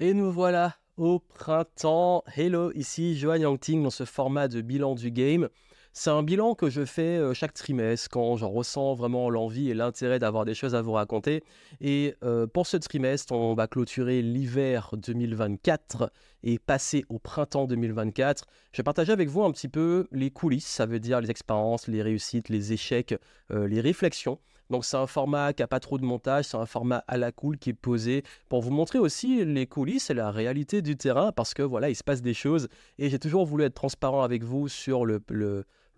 Et nous voilà au printemps. Hello, ici Johan Yangting dans ce format de bilan du game. C'est un bilan que je fais chaque trimestre quand j'en ressens vraiment l'envie et l'intérêt d'avoir des choses à vous raconter. Et pour ce trimestre, on va clôturer l'hiver 2024 et passer au printemps 2024. Je vais partager avec vous un petit peu les coulisses, ça veut dire les expériences, les réussites, les échecs, les réflexions. Donc c'est un format qui n'a pas trop de montage, c'est un format à la cool qui est posé pour vous montrer aussi les coulisses et la réalité du terrain parce que voilà, il se passe des choses et j'ai toujours voulu être transparent avec vous sur le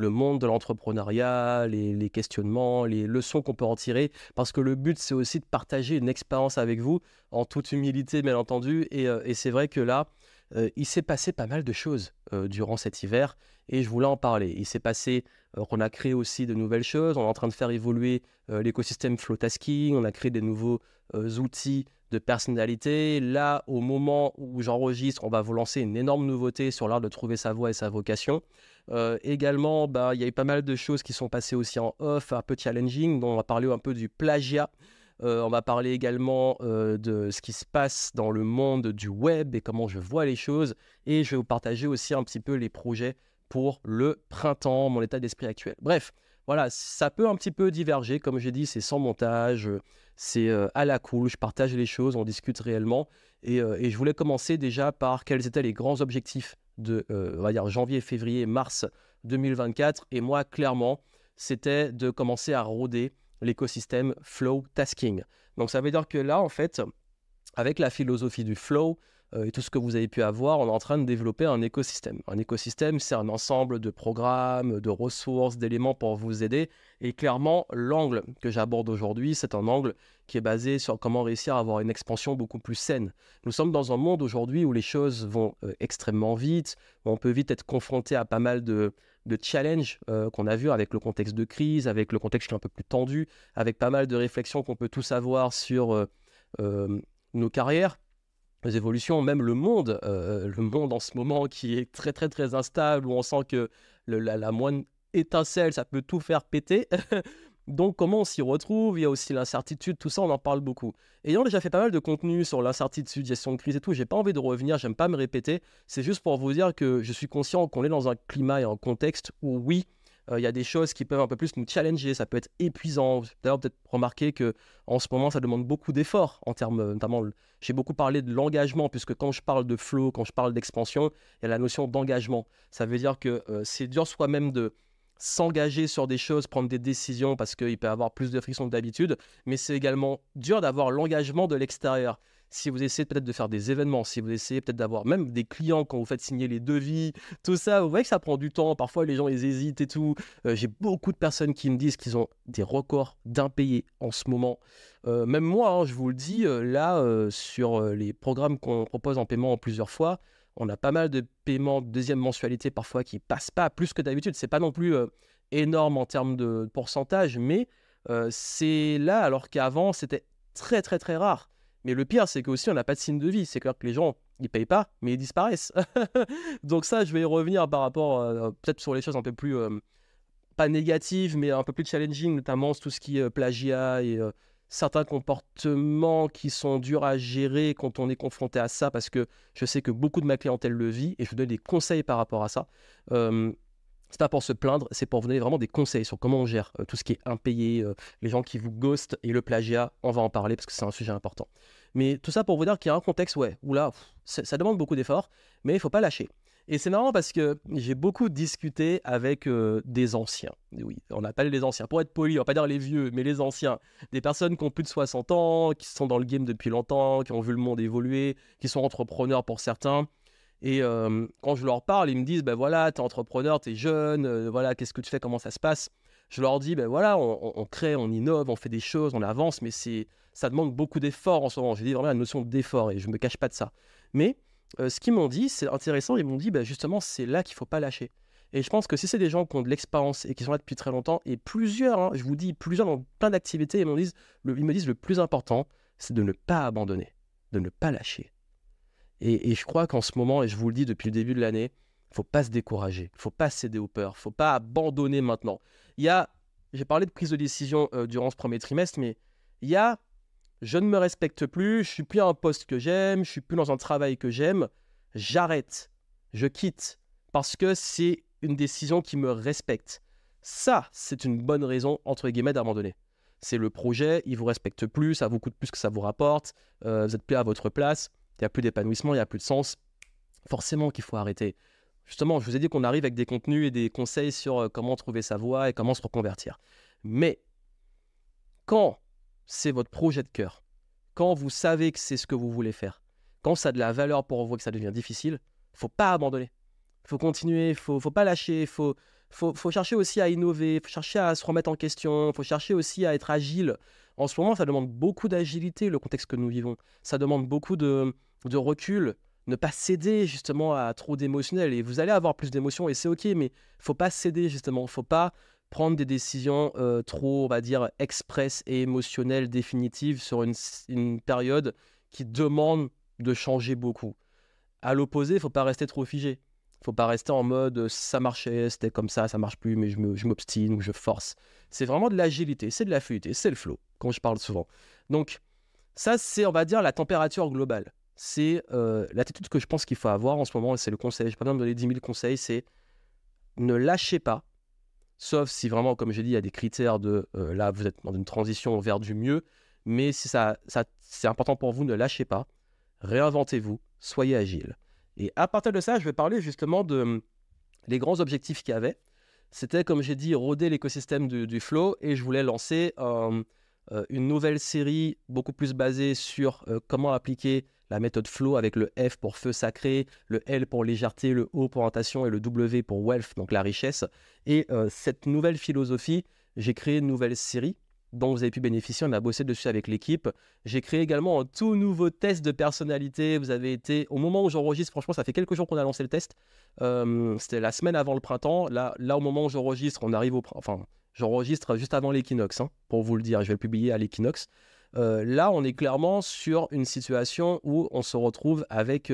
monde de l'entrepreneuriat, les questionnements, les leçons qu'on peut en tirer parce que le but c'est aussi de partager une expérience avec vous en toute humilité bien entendu et c'est vrai que là, il s'est passé pas mal de choses durant cet hiver et je voulais en parler. Il s'est passé qu'on a créé aussi de nouvelles choses, on est en train de faire évoluer l'écosystème Flow Tasking, on a créé des nouveaux outils de personnalité. Là, au moment où j'enregistre, on va vous lancer une énorme nouveauté sur l'art de trouver sa voie et sa vocation. Également, il y a eu pas mal de choses qui sont passées aussi en off, un peu challenging, dont on va parler un peu du plagiat. On va parler également de ce qui se passe dans le monde du web et comment je vois les choses. Et je vais vous partager aussi un petit peu les projets pour le printemps, mon état d'esprit actuel. Bref, voilà, ça peut un petit peu diverger. Comme j'ai dit, c'est sans montage, c'est à la cool. Je partage les choses, on discute réellement. Et je voulais commencer déjà par quels étaient les grands objectifs de, on va dire, janvier, février, mars 2024. Et moi, clairement, c'était de commencer à rôder l'écosystème Flow Tasking. Donc ça veut dire que là, en fait, avec la philosophie du flow et tout ce que vous avez pu avoir, on est en train de développer un écosystème. Un écosystème, c'est un ensemble de programmes, de ressources, d'éléments pour vous aider. Et clairement, l'angle que j'aborde aujourd'hui, c'est un angle qui est basé sur comment réussir à avoir une expansion beaucoup plus saine. Nous sommes dans un monde aujourd'hui où les choses vont extrêmement vite, où on peut vite être confronté à pas mal de challenges qu'on a vu avec le contexte de crise, avec le contexte qui est un peu plus tendu, avec pas mal de réflexions qu'on peut tous avoir sur nos carrières, les évolutions, même le monde en ce moment qui est très très très instable, où on sent que la moindre étincelle, ça peut tout faire péter. Donc comment on s'y retrouve, il y a aussi l'incertitude, tout ça on en parle beaucoup. Ayant déjà fait pas mal de contenu sur l'incertitude, gestion de crise et tout, j'ai pas envie de revenir, j'aime pas me répéter, c'est juste pour vous dire que je suis conscient qu'on est dans un climat et un contexte où oui, il y a des choses qui peuvent un peu plus nous challenger, ça peut être épuisant. D'ailleurs, peut-être remarquer que en ce moment, ça demande beaucoup d'efforts en termes, notamment, j'ai beaucoup parlé de l'engagement, puisque quand je parle de flow, quand je parle d'expansion, il y a la notion d'engagement. Ça veut dire que c'est dur soi-même de s'engager sur des choses, prendre des décisions, parce qu'il peut y avoir plus de friction que d'habitude, mais c'est également dur d'avoir l'engagement de l'extérieur. Si vous essayez peut-être de faire des événements, si vous essayez peut-être d'avoir même des clients quand vous faites signer les devis, tout ça, vous voyez que ça prend du temps. Parfois, les gens, ils hésitent et tout. J'ai beaucoup de personnes qui me disent qu'ils ont des records d'impayés en ce moment. Même moi, hein, je vous le dis, là, sur les programmes qu'on propose en paiement en plusieurs fois, on a pas mal de paiements de deuxième mensualité parfois qui passent pas plus que d'habitude. C'est pas non plus énorme en termes de pourcentage, mais c'est là alors qu'avant, c'était très, très, très rare. Mais le pire, c'est qu'aussi, on n'a pas de signe de vie. C'est clair que les gens, ils payent pas, mais ils disparaissent. Donc ça, je vais y revenir par rapport, peut-être sur les choses un peu plus, pas négatives, mais un peu plus challenging, notamment tout ce qui est plagiat et certains comportements qui sont durs à gérer quand on est confronté à ça, parce que je sais que beaucoup de ma clientèle le vit, et je vous donne des conseils par rapport à ça. Euh, c'est pas pour se plaindre, c'est pour vous donner vraiment des conseils sur comment on gère tout ce qui est impayé, les gens qui vous ghostent et le plagiat, on va en parler parce que c'est un sujet important. Mais tout ça pour vous dire qu'il y a un contexte, ouais, où là, ça demande beaucoup d'efforts, mais il faut pas lâcher. Et c'est marrant parce que j'ai beaucoup discuté avec des anciens. Oui, on appelle les anciens. Pour être poli, on va pas dire les vieux, mais les anciens. Des personnes qui ont plus de 60 ans, qui sont dans le game depuis longtemps, qui ont vu le monde évoluer, qui sont entrepreneurs pour certains. Et quand je leur parle, ils me disent, ben voilà, t'es entrepreneur, t'es jeune, voilà, qu'est-ce que tu fais, comment ça se passe? Je leur dis, ben voilà, on crée, on innove, on fait des choses, on avance, mais ça demande beaucoup d'efforts en ce moment. J'ai dit vraiment la notion d'effort et je ne me cache pas de ça. Mais ce qu'ils m'ont dit, c'est intéressant, ils m'ont dit, ben justement, c'est là qu'il ne faut pas lâcher. Et je pense que si c'est des gens qui ont de l'expérience et qui sont là depuis très longtemps, et plusieurs, hein, je vous dis, plusieurs dans plein d'activités, ils me disent le plus important, c'est de ne pas abandonner, de ne pas lâcher. Et je crois qu'en ce moment, et je vous le dis depuis le début de l'année, il ne faut pas se décourager, il ne faut pas céder aux peurs, il ne faut pas abandonner maintenant. J'ai parlé de prise de décision durant ce premier trimestre, mais il y a je ne me respecte plus, je suis plus à un poste que j'aime, je suis plus dans un travail que j'aime, j'arrête, je quitte, parce que c'est une décision qui me respecte. Ça, c'est une bonne raison, entre guillemets, d'abandonner. C'est le projet, il vous respecte plus, ça vous coûte plus que ça vous rapporte, vous êtes plus à votre place, il n'y a plus d'épanouissement, il n'y a plus de sens. Forcément qu'il faut arrêter. Justement, je vous ai dit qu'on arrive avec des contenus et des conseils sur comment trouver sa voie et comment se reconvertir. Mais quand c'est votre projet de cœur, quand vous savez que c'est ce que vous voulez faire, quand ça a de la valeur pour vous et que ça devient difficile, il ne faut pas abandonner. Il faut continuer, il ne faut pas lâcher, faut chercher aussi à innover, il faut chercher à se remettre en question, il faut chercher aussi à être agile. En ce moment, ça demande beaucoup d'agilité, le contexte que nous vivons. Ça demande beaucoup de recul, ne pas céder justement à trop d'émotionnel. Et vous allez avoir plus d'émotions et c'est ok, mais il ne faut pas céder justement, il ne faut pas prendre des décisions trop, on va dire, express et émotionnelles, définitives sur une période qui demande de changer beaucoup. À l'opposé, il ne faut pas rester trop figé. Il ne faut pas rester en mode ça marchait, c'était comme ça marche plus, mais je m'obstine ou je force. C'est vraiment de l'agilité, c'est de la fluidité, c'est le flow, quand je parle souvent. Donc, ça, c'est, on va dire, la température globale. C'est l'attitude que je pense qu'il faut avoir en ce moment, et c'est le conseil. Je n'ai pas besoin de donner 10 000 conseils, c'est ne lâchez pas, sauf si vraiment, comme j'ai dit, il y a des critères de là, vous êtes dans une transition vers du mieux, mais si c'est important pour vous, ne lâchez pas, réinventez-vous, soyez agile. Et à partir de ça, je vais parler justement de les grands objectifs qu'il y avait. C'était, comme j'ai dit, roder l'écosystème du flow et je voulais lancer une nouvelle série beaucoup plus basée sur comment appliquer la méthode flow avec le F pour feu sacré, le L pour légèreté, le O pour orientation et le W pour wealth, donc la richesse. Et cette nouvelle philosophie, j'ai créé une nouvelle série dont vous avez pu bénéficier. On a bossé dessus avec l'équipe. J'ai créé également un tout nouveau test de personnalité. Vous avez été, au moment où j'enregistre, franchement, ça fait quelques jours qu'on a lancé le test. C'était la semaine avant le printemps. Là, au moment où j'enregistre, on arrive j'enregistre juste avant l'équinoxe, hein, pour vous le dire. Je vais le publier à l'équinoxe. Là, on est clairement sur une situation où on se retrouve avec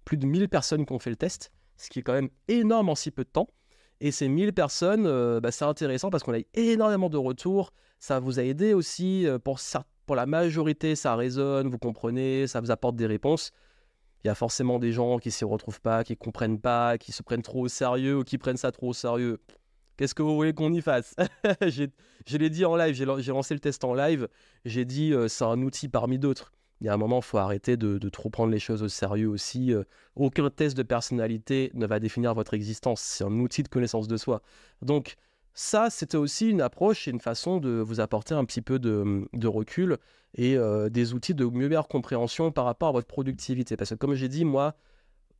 plus de 1000 personnes qui ont fait le test, ce qui est quand même énorme en si peu de temps. Et ces 1000 personnes, c'est intéressant parce qu'on a eu énormément de retours. Ça vous a aidé aussi. Pour la majorité, ça résonne, vous comprenez, ça vous apporte des réponses. Il y a forcément des gens qui ne s'y retrouvent pas, qui ne comprennent pas, qui se prennent trop au sérieux ou qui prennent ça trop au sérieux. Qu'est-ce que vous voulez qu'on y fasse? Je l'ai dit en live, j'ai lancé le test en live. J'ai dit c'est un outil parmi d'autres. Il y a un moment, il faut arrêter de trop prendre les choses au sérieux aussi. Aucun test de personnalité ne va définir votre existence. C'est un outil de connaissance de soi. Donc ça, c'était aussi une approche et une façon de vous apporter un petit peu de recul et des outils de meilleure compréhension par rapport à votre productivité. Parce que comme j'ai dit, moi,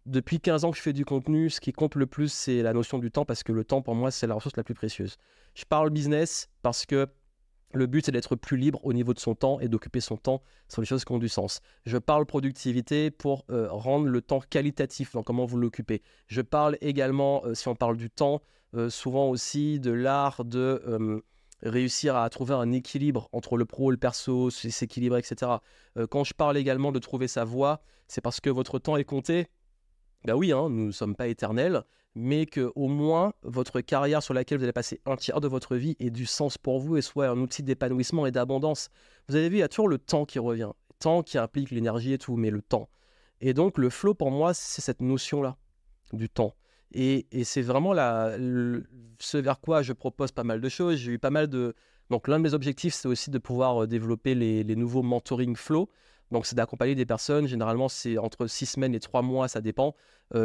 depuis 15 ans que je fais du contenu, ce qui compte le plus, c'est la notion du temps, parce que le temps, pour moi, c'est la ressource la plus précieuse. Je parle business parce que le but, c'est d'être plus libre au niveau de son temps et d'occuper son temps sur les choses qui ont du sens. Je parle productivité pour rendre le temps qualitatif dans comment vous l'occupez. Je parle également, si on parle du temps, souvent aussi de l'art de réussir à trouver un équilibre entre le pro et le perso, s'équilibrer, etc. Quand je parle également de trouver sa voie, c'est parce que votre temps est compté. Ben oui, hein, nous ne sommes pas éternels, mais qu'au moins votre carrière sur laquelle vous allez passer un tiers de votre vie ait du sens pour vous et soit un outil d'épanouissement et d'abondance. Vous avez vu, il y a toujours le temps qui revient. Le temps qui implique l'énergie et tout, mais le temps. Et donc le flow pour moi, c'est cette notion-là, du temps. Et c'est vraiment ce vers quoi je propose pas mal de choses. J'ai eu pas mal de... Donc l'un de mes objectifs, c'est aussi de pouvoir développer les nouveaux mentoring flow. Donc c'est d'accompagner des personnes, généralement c'est entre 6 semaines et 3 mois, ça dépend,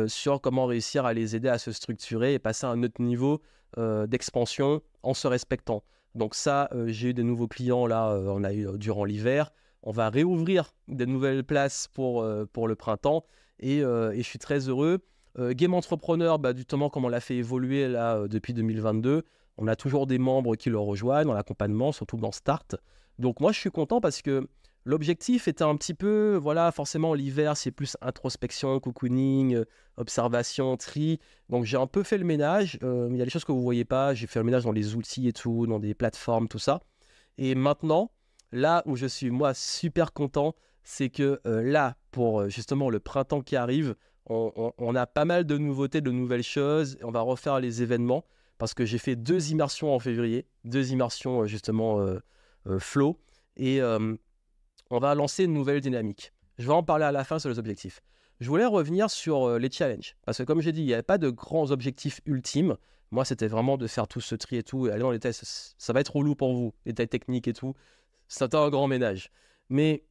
sur comment réussir à les aider à se structurer et passer à un autre niveau d'expansion en se respectant. Donc ça, j'ai eu des nouveaux clients là, on a eu durant l'hiver. On va réouvrir des nouvelles places pour le printemps et je suis très heureux. Game Entrepreneur, justement, comme on l'a fait évoluer là depuis 2022, on a toujours des membres qui le rejoignent dans l'accompagnement, surtout dans Start. Donc moi je suis content parce que l'objectif était un petit peu, voilà, forcément l'hiver c'est plus introspection, cocooning, observation, tri. Donc j'ai un peu fait le ménage. Il y a des choses que vous ne voyez pas. J'ai fait le ménage dans les outils et tout, dans des plateformes, tout ça. Et maintenant, là où je suis moi super content, c'est que là, pour justement le printemps qui arrive, on a pas mal de nouveautés, de nouvelles choses. On va refaire les événements parce que j'ai fait 2 immersions en février, 2 immersions justement flow. Et on va lancer une nouvelle dynamique. Je vais en parler à la fin sur les objectifs. Je voulais revenir sur les challenges. Parce que comme j'ai dit, il n'y avait pas de grands objectifs ultimes. Moi, c'était vraiment de faire tout ce tri et tout. Et aller dans les tests, ça va être relou pour vous. Les tests techniques et tout. C'est un grand ménage. Mais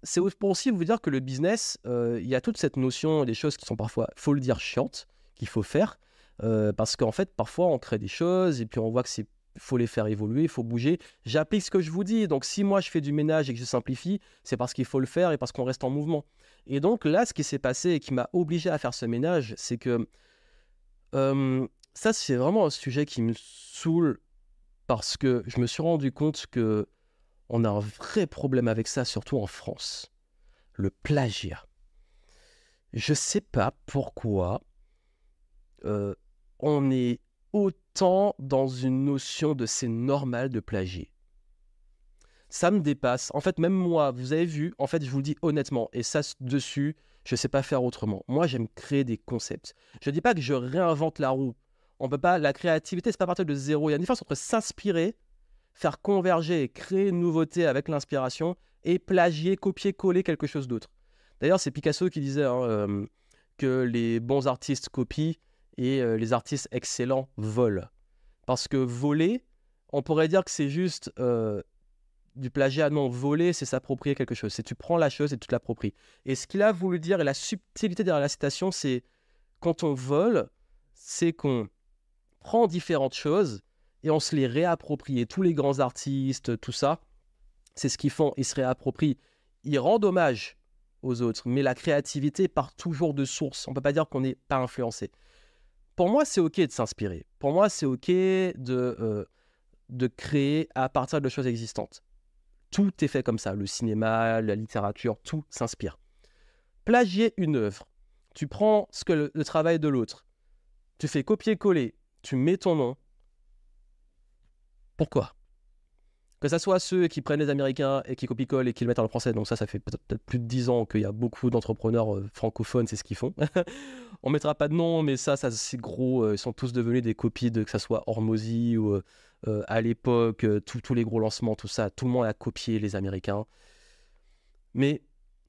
c'est pour aussi vous dire que le business, il y a toute cette notion des choses qui sont parfois, il faut le dire, chiantes, qu'il faut faire. Parce qu'en fait, parfois, on crée des choses et puis on voit que c'est faut les faire évoluer, il faut bouger. J'applique ce que je vous dis. Donc, si moi, je fais du ménage et que je simplifie, c'est parce qu'il faut le faire et parce qu'on reste en mouvement. Et donc, là, ce qui s'est passé et qui m'a obligé à faire ce ménage, c'est que ça, c'est vraiment un sujet qui me saoule parce que je me suis rendu compte que on a un vrai problème avec ça, surtout en France. Le plagiat. Je sais pas pourquoi on est autant dans une notion de c'est normal de plagier. Ça me dépasse. En fait, même moi, vous avez vu, en fait, je vous le dis honnêtement, et ça, dessus, je ne sais pas faire autrement. Moi, j'aime créer des concepts. Je ne dis pas que je réinvente la roue. On peut pas, la créativité, c'est pas partir de zéro. Il y a une différence entre s'inspirer, faire converger et créer une nouveauté avec l'inspiration et plagier, copier-coller quelque chose d'autre. D'ailleurs, c'est Picasso qui disait que les bons artistes copient et les artistes excellents volent. Parce que voler, on pourrait dire que c'est juste du plagiat. Non, voler, c'est s'approprier quelque chose. C'est tu prends la chose et tu te l'appropries. Et ce qu'il a voulu dire, et la subtilité derrière la citation, c'est quand on vole, c'est qu'on prend différentes choses et on se les réapproprie. Et tous les grands artistes, tout ça, c'est ce qu'ils font. Ils se réapproprient. Ils rendent hommage aux autres, mais la créativité part toujours de source. On ne peut pas dire qu'on n'est pas influencé. Pour moi, c'est OK de s'inspirer. Pour moi, c'est OK de créer à partir de choses existantes. Tout est fait comme ça. Le cinéma, la littérature, tout s'inspire. Plagier une œuvre. Tu prends le travail de l'autre. Tu fais copier-coller. Tu mets ton nom. Pourquoi ? Que ce soit ceux qui prennent les Américains et qui copient-collent et qui le mettent en français. Donc ça fait peut-être plus de 10 ans qu'il y a beaucoup d'entrepreneurs francophones, c'est ce qu'ils font. On mettra pas de nom, mais ça c'est gros. Ils sont tous devenus des copies de que ce soit Hormozy ou à l'époque, tous les gros lancements, tout ça. Tout le monde a copié les Américains. Mais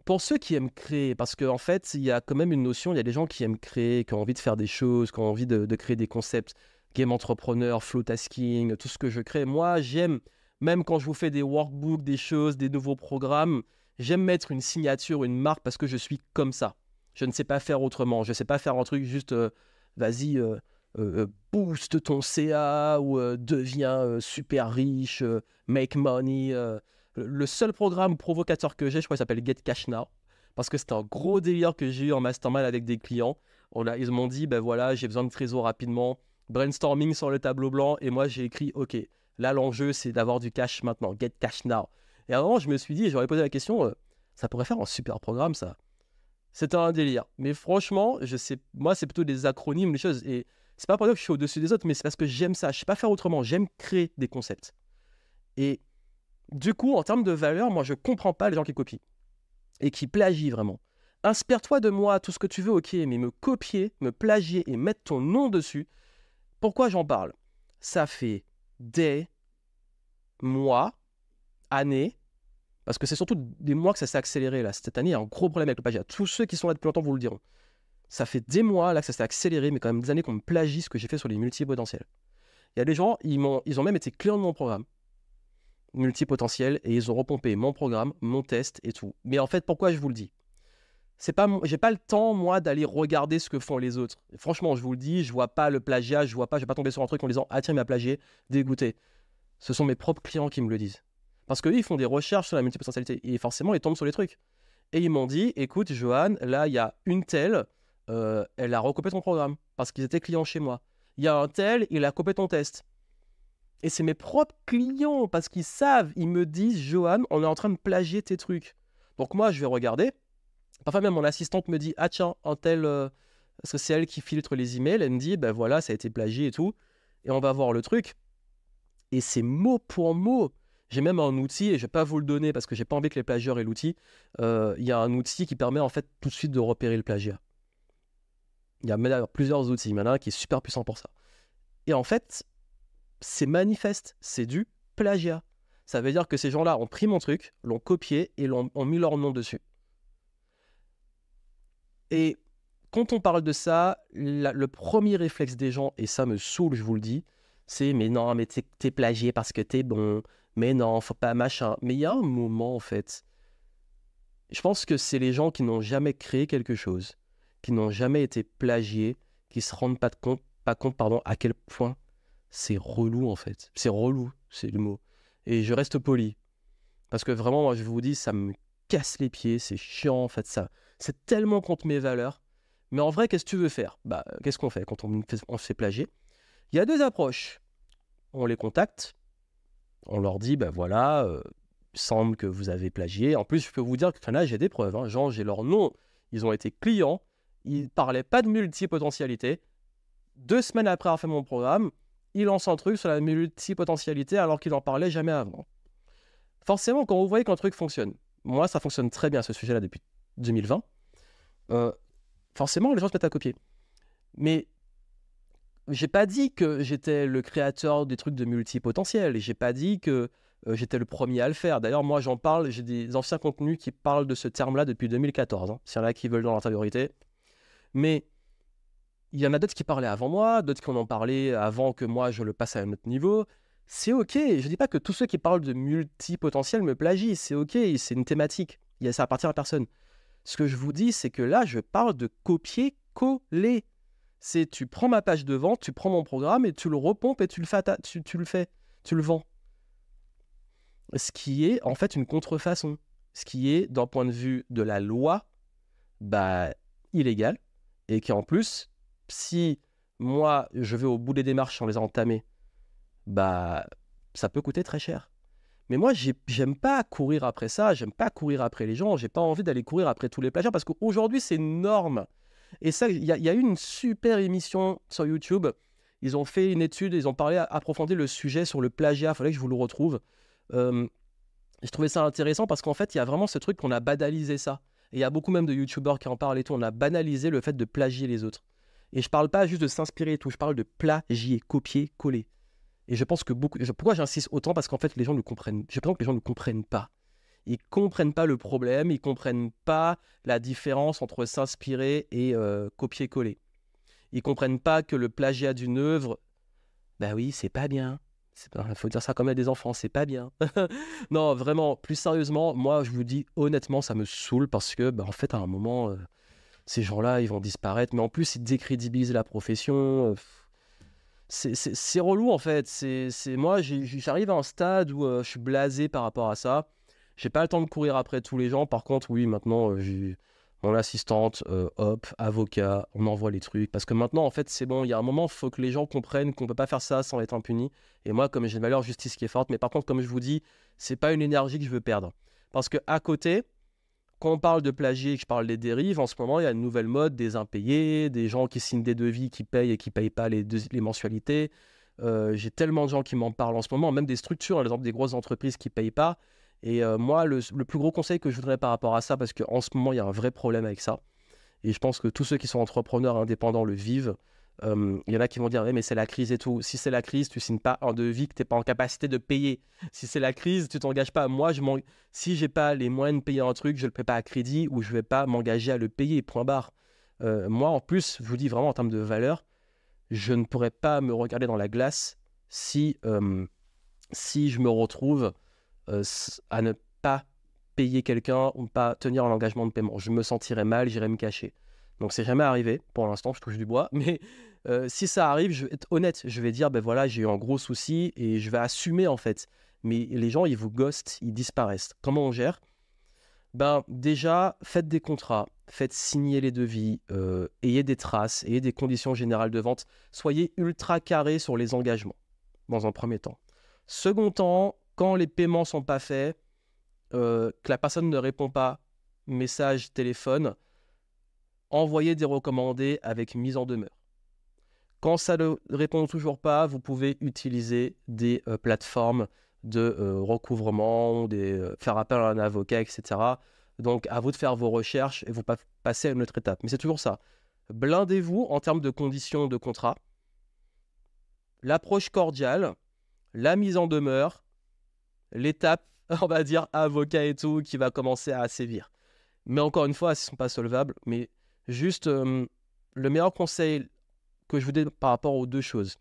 pour ceux qui aiment créer, parce qu'en fait, il y a quand même une notion, il y a des gens qui aiment créer, qui ont envie de faire des choses, qui ont envie de créer des concepts, game entrepreneur, flow tasking, tout ce que je crée. Moi, j'aime, même quand je vous fais des workbooks, des choses, des nouveaux programmes, j'aime mettre une signature, une marque, parce que je suis comme ça. Je ne sais pas faire autrement. Je ne sais pas faire un truc juste, vas-y, boost ton CA ou deviens super riche, make money. Le seul programme provocateur que j'ai, je crois qu'il s'appelle Get Cash Now, parce que c'était un gros délire que j'ai eu en mastermind avec des clients. Ils m'ont dit, ben voilà, j'ai besoin de trésor rapidement, brainstorming sur le tableau blanc, et moi j'ai écrit, ok, là l'enjeu c'est d'avoir du cash maintenant, Get Cash Now. Et à un moment je me suis dit, j'aurais posé la question, ça pourrait faire un super programme ça. C'était un délire. Mais franchement, je sais, moi c'est plutôt des acronymes, des choses, et c'est pas pour dire que je suis au-dessus des autres, mais c'est parce que j'aime ça, je sais pas faire autrement, j'aime créer des concepts. Et du coup, en termes de valeur, moi, je comprends pas les gens qui copient et qui plagient vraiment. Inspire-toi de moi, tout ce que tu veux, ok, mais me copier, me plagier et mettre ton nom dessus, pourquoi j'en parle ? Ça fait des mois, années, parce que c'est surtout des mois que ça s'est accéléré, là. Cette année, il y a un gros problème avec le plagiat. Tous ceux qui sont là depuis longtemps vous le diront. Ça fait des mois, là, que ça s'est accéléré, mais quand même des années qu'on me plagie ce que j'ai fait sur les multipotentiels. Il y a des gens, ils ont même été clients de mon programme. Multipotentiel, et ils ont repompé mon programme, mon test et tout. Mais en fait, pourquoi je vous le dis ? J'ai pas le temps, moi, d'aller regarder ce que font les autres. Et franchement, je vous le dis, je vois pas le plagiat, je vais pas tomber sur un truc en disant « Ah tiens, il m'a plagié, dégoûté ». Ce sont mes propres clients qui me le disent. Parce qu'eux, ils font des recherches sur la multipotentialité, et forcément, ils tombent sur les trucs. Et ils m'ont dit « Écoute, Johan, là, il y a une telle, elle a recopié ton programme, parce qu'ils étaient clients chez moi. Il y a un tel, il a copié ton test. » Et c'est mes propres clients, parce qu'ils savent, ils me disent « Johan, on est en train de plagier tes trucs. » Donc moi, je vais regarder. Parfois même, mon assistante me dit « Ah tiens, un tel... parce que c'est elle qui filtre les emails. Elle me dit « Ben voilà, ça a été plagié et tout. » Et on va voir le truc. Et c'est mot pour mot. J'ai même un outil, et je ne vais pas vous le donner, parce que je n'ai pas envie que les plagieurs aient l'outil. Il y a un outil qui permet en fait tout de suite de repérer le plagiat. Il y a plusieurs outils. Il y en a un qui est super puissant pour ça. Et en fait... c'est manifeste, c'est du plagiat. Ça veut dire que ces gens-là ont pris mon truc, l'ont copié et ont mis leur nom dessus. Et quand on parle de ça, le premier réflexe des gens, et ça me saoule, je vous le dis, c'est mais non, mais t'es plagié parce que t'es bon, mais non, faut pas machin. Mais il y a un moment, en fait, je pense que c'est les gens qui n'ont jamais créé quelque chose, qui n'ont jamais été plagiés, qui se rendent pas compte, à quel point c'est relou, en fait. C'est relou, c'est le mot. Et je reste poli. Parce que vraiment, moi, je vous dis, ça me casse les pieds, c'est chiant, en fait, ça. C'est tellement contre mes valeurs. Mais en vrai, qu'est-ce que tu veux faire? Bah, qu'est-ce qu'on fait quand on se fait plagier? Il y a deux approches. On les contacte, on leur dit, bah voilà, il semble que vous avez plagié. En plus, je peux vous dire que là, j'ai des preuves. Hein. Genre, j'ai leur nom, ils ont été clients, ils ne parlaient pas de multipotentialité. 2 semaines après avoir fait mon programme, ils lancent un truc sur la multipotentialité alors qu'ils n'en parlaient jamais avant. Forcément, quand vous voyez qu'un truc fonctionne, moi, ça fonctionne très bien ce sujet-là depuis 2020, forcément, les gens se mettent à copier. Mais j'ai pas dit que j'étais le créateur des trucs de multipotentiel, et j'ai pas dit que j'étais le premier à le faire. D'ailleurs, moi, j'en parle, j'ai des anciens contenus qui parlent de ce terme-là depuis 2014, hein, s'il y en a qui veulent dans l'antériorité. Mais il y en a d'autres qui parlaient avant moi, d'autres qui en ont parlé avant que moi, je le passe à un autre niveau. C'est OK. Je dis pas que tous ceux qui parlent de multipotentiel me plagient. C'est OK, c'est une thématique. Ça appartient à personne. Ce que je vous dis, c'est que là, je parle de copier-coller. C'est tu prends ma page de vente, tu prends mon programme et tu le repompes et tu le vends. Ce qui est en fait une contrefaçon. Ce qui est, d'un point de vue de la loi, bah, illégal. Et qui en plus, si moi, je vais au bout des démarches sans les entamer, bah, ça peut coûter très cher. Mais moi, j'aime pas courir après ça, j'aime pas courir après les gens, j'ai pas envie d'aller courir après tous les plagiats parce qu'aujourd'hui, c'est une norme. Et ça, il y a eu une super émission sur YouTube. Ils ont fait une étude, ils ont approfondi le sujet sur le plagiat. Il fallait que je vous le retrouve. Je trouvais ça intéressant parce qu'en fait, il y a vraiment ce truc qu'on a banalisé ça. Et il y a beaucoup même de YouTubeurs qui en parlent et tout. On a banalisé le fait de plagier les autres. Et je parle pas juste de s'inspirer et tout, je parle de plagier, copier, coller. Et je pense que pourquoi j'insiste autant? Parce qu'en fait, les gens ne comprennent. J'ai l'impression que les gens ne comprennent pas. Ils comprennent pas le problème, ils comprennent pas la différence entre s'inspirer et copier-coller. Ils comprennent pas que le plagiat d'une œuvre, bah oui, c'est pas bien. Il faut dire ça comme à des enfants, c'est pas bien. Non, vraiment, plus sérieusement, moi, je vous dis honnêtement, ça me saoule parce que, bah, en fait, à un moment, ces gens-là, ils vont disparaître. Mais en plus, ils décrédibilisent la profession. C'est relou, en fait. Moi, j'arrive à un stade où je suis blasé par rapport à ça. J'ai pas le temps de courir après tous les gens. Par contre, oui, maintenant, j'ai mon assistante, hop, avocat, on envoie les trucs. Parce que maintenant, en fait, c'est bon. Il y a un moment, il faut que les gens comprennent qu'on peut pas faire ça sans être impuni. Et moi, comme j'ai une valeur justice qui est forte, mais par contre, comme je vous dis, c'est pas une énergie que je veux perdre. Parce que à côté, quand on parle de plagier et que je parle des dérives, en ce moment, il y a une nouvelle mode des impayés, des gens qui signent des devis, qui payent et qui ne payent pas les mensualités. J'ai tellement de gens qui m'en parlent en ce moment, même des structures, par exemple des grosses entreprises qui ne payent pas. Et moi, le plus gros conseil que je voudrais par rapport à ça, parce qu'en ce moment, il y a un vrai problème avec ça, et je pense que tous ceux qui sont entrepreneurs indépendants le vivent. Il y en a qui vont dire mais c'est la crise et tout. Si c'est la crise, tu signes pas un devis que tu n'es pas en capacité de payer. Si c'est la crise, tu t'engages pas. Moi, si j'ai pas les moyens de payer un truc, je le paie pas à crédit ou je vais pas m'engager à le payer. Point barre. Moi, en plus, je vous dis vraiment en termes de valeur, je ne pourrais pas me regarder dans la glace si je me retrouve à ne pas payer quelqu'un ou pas tenir un engagement de paiement. Je me sentirais mal, j'irais me cacher. Donc c'est jamais arrivé, pour l'instant, je touche du bois, mais si ça arrive, je vais être honnête, je vais dire, ben voilà, j'ai eu un gros souci et je vais assumer en fait. Mais les gens, ils vous ghostent, ils disparaissent. Comment on gère? Ben déjà, faites des contrats, faites signer les devis, ayez des traces, ayez des conditions générales de vente, soyez ultra carré sur les engagements, dans un premier temps. Second temps, quand les paiements sont pas faits, que la personne ne répond pas, message, téléphone, envoyez des recommandés avec mise en demeure. Quand ça ne répond toujours pas, vous pouvez utiliser des plateformes de recouvrement, faire appel à un avocat, etc. Donc, à vous de faire vos recherches et vous passer à une autre étape. Mais c'est toujours ça. Blindez-vous en termes de conditions de contrat, l'approche cordiale, la mise en demeure, l'étape, on va dire, avocat et tout, qui va commencer à sévir. Mais encore une fois, elles ne sont pas solvables. Mais juste, le meilleur conseil que je vous donne par rapport aux deux choses.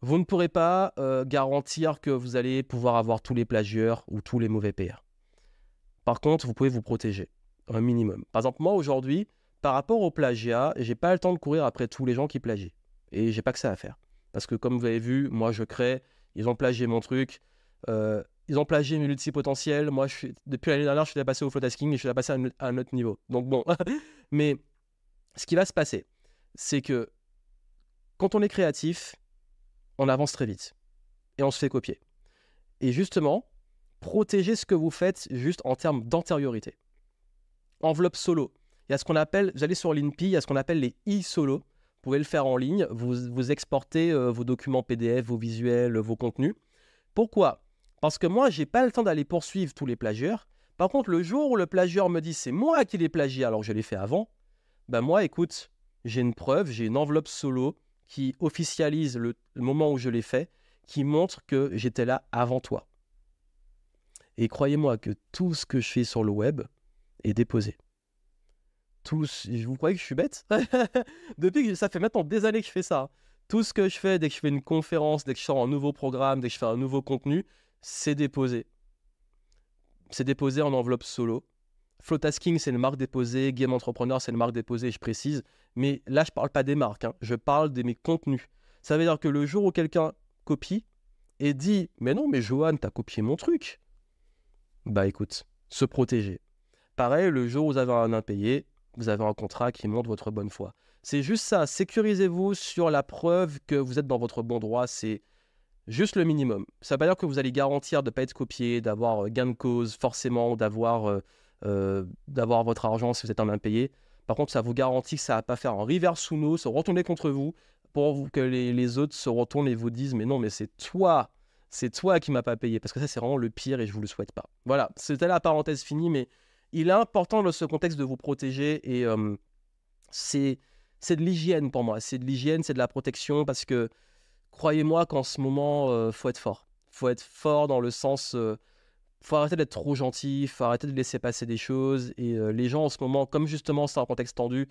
Vous ne pourrez pas garantir que vous allez pouvoir avoir tous les plagieurs ou tous les mauvais PR. Par contre, vous pouvez vous protéger, un minimum. Par exemple, moi, aujourd'hui, par rapport au plagiat, j'ai pas le temps de courir après tous les gens qui plagient. Et j'ai pas que ça à faire. Parce que comme vous avez vu, moi, je crée, ils ont plagié mon truc, ils ont plagié mes multipotentiels. Moi, depuis l'année dernière, je suis passé au flow tasking et je suis passé à un autre niveau. Donc bon, mais ce qui va se passer, c'est que quand on est créatif, on avance très vite et on se fait copier. Et justement, protégez ce que vous faites juste en termes d'antériorité. Enveloppe solo. Il y a ce qu'on appelle, vous allez sur l'INPI, il y a ce qu'on appelle les e-solo. Vous pouvez le faire en ligne, vous exportez vos documents PDF, vos visuels, vos contenus. Pourquoi ? Parce que moi, je n'ai pas le temps d'aller poursuivre tous les plagieurs. Par contre, le jour où le plagieur me dit c'est moi qui l'ai plagié alors que je l'ai fait avant, ben moi, écoute, j'ai une preuve, j'ai une enveloppe solo qui officialise le moment où je l'ai fait, qui montre que j'étais là avant toi. Et croyez-moi que tout ce que je fais sur le web est déposé. Vous croyez que je suis bête? Depuis que ça fait maintenant des années que je fais ça. Tout ce que je fais, dès que je fais une conférence, dès que je sors un nouveau programme, dès que je fais un nouveau contenu, c'est déposé. C'est déposé en enveloppe solo. Flowtasking, c'est une marque déposée. Game Entrepreneur, c'est une marque déposée, je précise. Mais là, je ne parle pas des marques. Je parle de mes contenus. Ça veut dire que le jour où quelqu'un copie et dit « Mais non, mais Johan, t'as copié mon truc », bah écoute, se protéger. Pareil, le jour où vous avez un impayé, vous avez un contrat qui montre votre bonne foi. C'est juste ça, sécurisez-vous sur la preuve que vous êtes dans votre bon droit, c'est juste le minimum. Ça ne veut pas dire que vous allez garantir de ne pas être copié, d'avoir gain de cause forcément, d'avoir votre argent si vous êtes un impayé. Par contre, ça vous garantit que ça ne va pas faire un reverse uno, se retourner contre vous, pour que les autres se retournent et vous disent « Mais non, mais c'est toi qui ne m'as pas payé. » Parce que ça, c'est vraiment le pire et je ne vous le souhaite pas. Voilà, c'était la parenthèse finie, mais il est important dans ce contexte de vous protéger et c'est de l'hygiène pour moi. C'est de l'hygiène, c'est de la protection parce que croyez-moi qu'en ce moment, faut être fort. Faut être fort dans le sens, faut arrêter d'être trop gentil, faut arrêter de laisser passer des choses. Et les gens en ce moment, comme justement c'est un contexte tendu,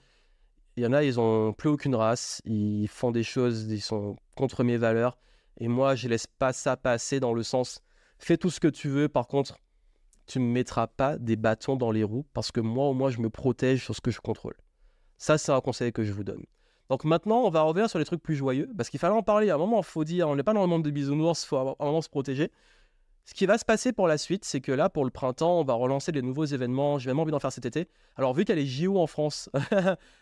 il y en a, ils ont plus aucune race, ils font des choses, ils sont contre mes valeurs. Et moi, je laisse pas ça passer dans le sens, fais tout ce que tu veux. Par contre, tu ne me mettras pas des bâtons dans les roues parce que moi, au moins, je me protège sur ce que je contrôle. Ça, c'est un conseil que je vous donne. Donc maintenant, on va revenir sur les trucs plus joyeux parce qu'il fallait en parler à un moment. Il faut dire, on n'est pas dans le monde de bisounours, il faut à un moment se protéger. Ce qui va se passer pour la suite, c'est que là, pour le printemps, on va relancer des nouveaux événements. J'ai vraiment envie d'en faire cet été. Alors, vu qu'il y a les JO en France,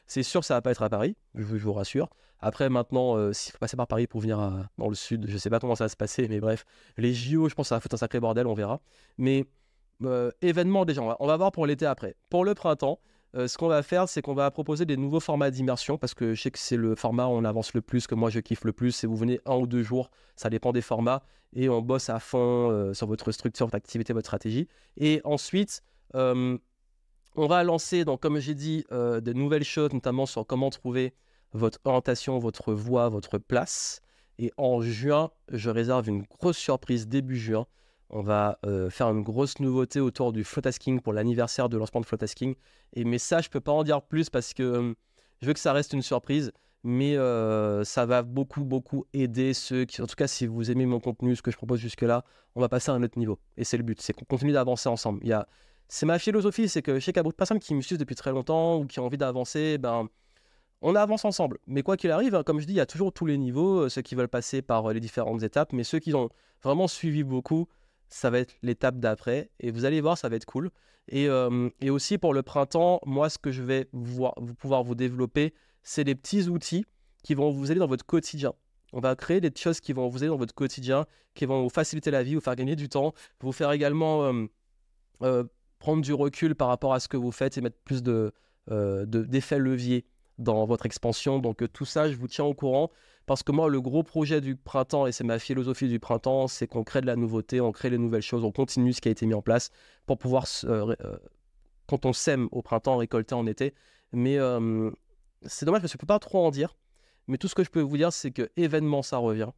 c'est sûr que ça ne va pas être à Paris, je vous rassure. Après, maintenant, s'il faut passer par Paris pour venir dans le sud, je ne sais pas comment ça va se passer, mais bref. Les JO, je pense que ça va foutre un sacré bordel, on verra. Mais événements, déjà, on va voir pour l'été après. Pour le printemps, ce qu'on va faire, c'est qu'on va proposer des nouveaux formats d'immersion parce que je sais que c'est le format où on avance le plus, que moi je kiffe le plus. Et vous venez 1 ou 2 jours, ça dépend des formats, et on bosse à fond sur votre structure, votre activité, votre stratégie. Et ensuite, on va lancer, donc, comme j'ai dit, de nouvelles choses, notamment sur comment trouver votre orientation, votre voie, votre place. Et en juin, je réserve une grosse surprise début juin. On va faire une grosse nouveauté autour du flowtasking pour l'anniversaire de lancement de flowtasking. Mais ça, je ne peux pas en dire plus parce que je veux que ça reste une surprise. Mais ça va beaucoup aider ceux qui, en tout cas, si vous aimez mon contenu, ce que je propose jusque-là, on va passer à un autre niveau. Et c'est le but, c'est qu'on continue d'avancer ensemble. C'est ma philosophie, c'est que je sais qu'il y a beaucoup de personnes qui me suivent depuis très longtemps ou qui ont envie d'avancer, on avance ensemble. Mais quoi qu'il arrive, comme je dis, il y a toujours tous les niveaux, ceux qui veulent passer par les différentes étapes, mais ceux qui ont vraiment suivi beaucoup, ça va être l'étape d'après. Et vous allez voir, ça va être cool. Et aussi pour le printemps, moi, ce que je vais pouvoir vous développer, c'est des petits outils qui vont vous aider dans votre quotidien. On va créer des choses qui vont vous aider dans votre quotidien, qui vont vous faciliter la vie, vous faire gagner du temps, vous faire également prendre du recul par rapport à ce que vous faites et mettre plus d'effets levier dans votre expansion. Donc tout ça, je vous tiens au courant parce que moi, le gros projet du printemps, et c'est ma philosophie du printemps, c'est qu'on crée de la nouveauté, on crée les nouvelles choses, on continue ce qui a été mis en place pour pouvoir, quand on sème au printemps, récolter en été. Mais c'est dommage parce que je ne peux pas trop en dire. Mais tout ce que je peux vous dire, c'est que événement, ça revient.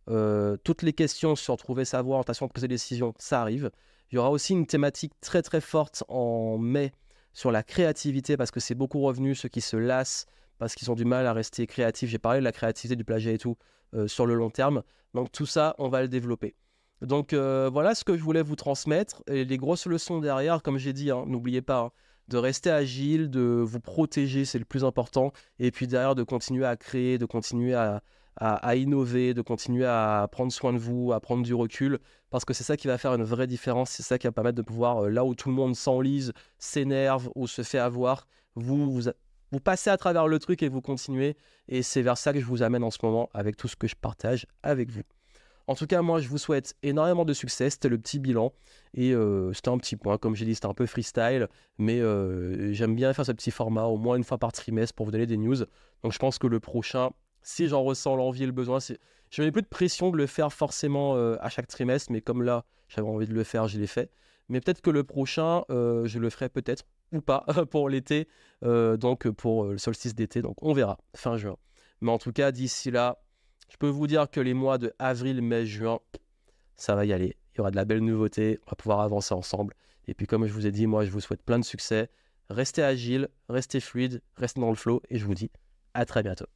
Toutes les questions sur trouver sa voie, orientation, prise de décision, ça arrive. Il y aura aussi une thématique très très forte en mai sur la créativité parce que c'est beaucoup revenu, ceux qui se lassent parce qu'ils ont du mal à rester créatifs. J'ai parlé de la créativité, du plagiat et tout sur le long terme. Donc tout ça, on va le développer. Donc voilà ce que je voulais vous transmettre. Et les grosses leçons derrière, comme j'ai dit, hein, n'oubliez pas de rester agile, de vous protéger, c'est le plus important. Et puis derrière, de continuer à créer, de continuer à innover, de continuer à prendre soin de vous, à prendre du recul. Parce que c'est ça qui va faire une vraie différence. C'est ça qui va permettre de pouvoir, là où tout le monde s'enlise, s'énerve ou se fait avoir, vous passez à travers le truc et vous continuez. Et c'est vers ça que je vous amène en ce moment avec tout ce que je partage avec vous. En tout cas, moi, je vous souhaite énormément de succès. C'était le petit bilan. Et c'était un petit point. Comme j'ai dit, c'était un peu freestyle. Mais j'aime bien faire ce petit format, au moins une fois par trimestre, pour vous donner des news. Donc, je pense que le prochain, si j'en ressens l'envie et le besoin, je n'ai plus de pression de le faire forcément à chaque trimestre. Mais comme là, j'avais envie de le faire, je l'ai fait. Mais peut-être que le prochain, je le ferai peut-être ou pas pour l'été. Donc, pour le solstice d'été. Donc, on verra fin juin. Mais en tout cas, d'ici là, je peux vous dire que les mois de avril, mai, juin, ça va y aller. Il y aura de la belle nouveauté, on va pouvoir avancer ensemble. Et puis comme je vous ai dit, moi je vous souhaite plein de succès. Restez agile, restez fluide, restez dans le flow et je vous dis à très bientôt.